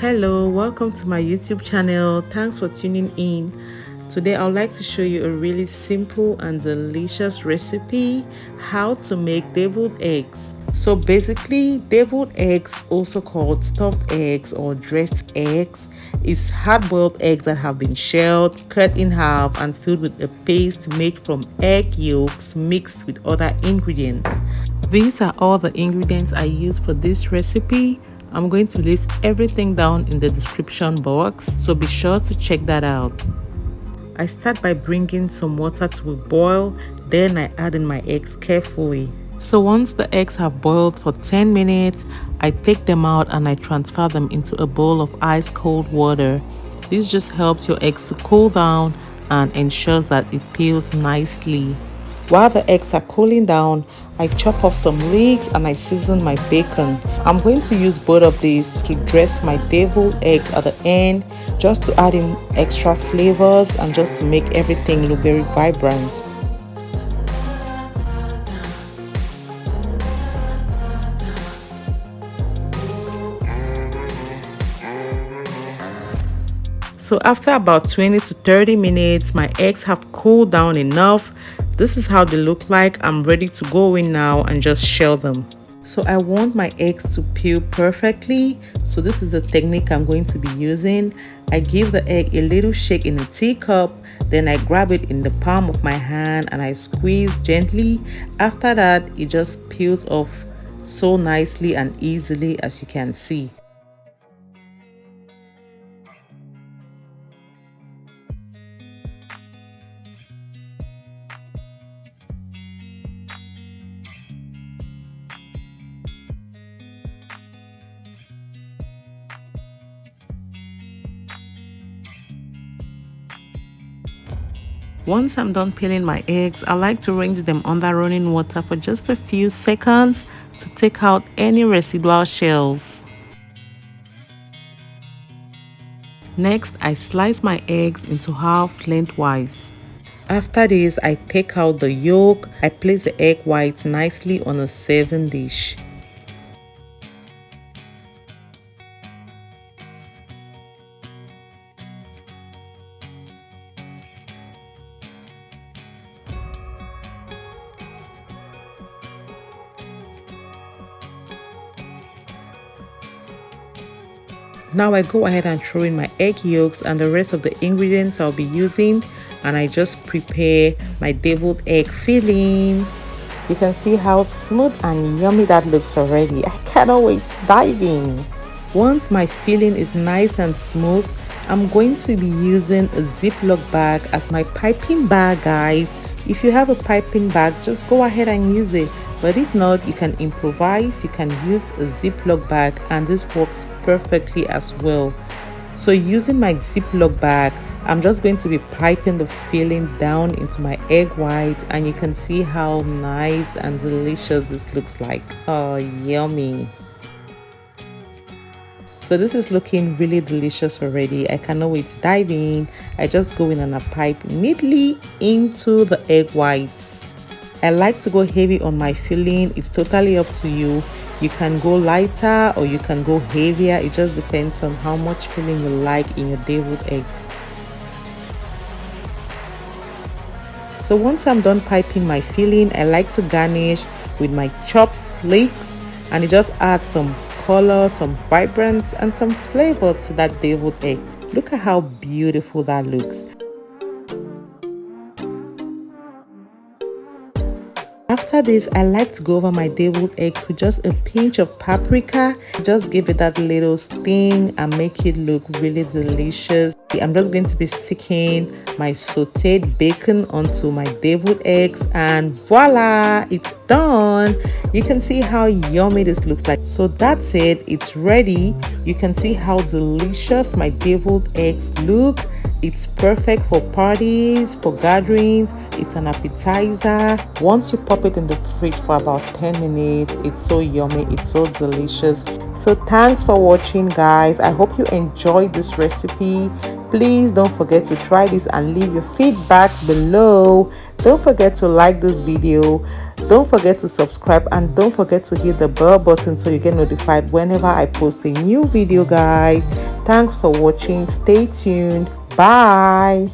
Hello, welcome to my YouTube channel. Thanks for tuning in. Today I would like to show you a really simple and delicious recipe how to make deviled eggs. So basically, deviled eggs, also called stuffed eggs or dressed eggs, is hard-boiled eggs that have been shelled, cut in half and filled with a paste made from egg yolks mixed with other ingredients. These are all the ingredients I use for this recipe. I'm going to list everything down in the description box, so be sure to check that out. I start by bringing some water to a boil, then I add in my eggs carefully. So once the eggs have boiled for 10 minutes, I take them out and I transfer them into a bowl of ice cold water. This just helps your eggs to cool down and ensures that it peels nicely. While the eggs are cooling down, I chop off some leeks and I season my bacon. I'm going to use both of these to dress my deviled eggs at the end, just to add in extra flavors and just to make everything look very vibrant. So after about 20 to 30 minutes, my eggs have cooled down enough. This is how they look like. I'm ready to go in now and just shell them. So I want my eggs to peel perfectly. So this is the technique I'm going to be using. I give the egg a little shake in a teacup. Then I grab it in the palm of my hand and I squeeze gently. After that, it just peels off so nicely and easily, as you can see. Once I'm done peeling my eggs, I like to rinse them under running water for just a few seconds to take out any residual shells. Next, I slice my eggs into half lengthwise. After this, I take out the yolk. I place the egg whites nicely on a serving dish. Now I go ahead and throw in my egg yolks and the rest of the ingredients I'll be using, and I just prepare my deviled egg filling. You can see how smooth and yummy that looks already. I cannot wait to dive in. Once my filling is nice and smooth, I'm going to be using a Ziploc bag as my piping bag, guys. If you have a piping bag, just go ahead and use it. But if not, you can improvise. You can use a Ziploc bag and this works perfectly as well. So using my Ziploc bag, I'm just going to be piping the filling down into my egg whites, and you can see how nice and delicious this looks like. Oh, yummy. So this is looking really delicious already. I cannot wait to dive in. I just go in and I pipe neatly into the egg whites. I like to go heavy on my filling. It's totally up to you. You can go lighter or you can go heavier. It just depends on how much filling you like in your deviled eggs. So once I'm done piping my filling, I like to garnish with my chopped leeks, and it just adds some color, some vibrance and some flavor to that deviled egg. Look at how beautiful that looks. After this, I like to go over my deviled eggs with just a pinch of paprika. Just give it that little sting and make it look really delicious. I'm just going to be sticking my sauteed bacon onto my deviled eggs, and voila, it's done. You can see how yummy this looks like. So that's it, it's ready. You can see how delicious my deviled eggs look. It's perfect for parties, for gatherings. It's an appetizer. Once you pop it in the fridge for about 10 minutes, it's so yummy, it's so delicious. So thanks for watching, guys. I hope you enjoyed this recipe. Please don't forget to try this and leave your feedback below. Don't forget to like this video. Don't forget to subscribe, and don't forget to hit the bell button so you get notified whenever I post a new video, guys. Thanks for watching. Stay tuned. Bye.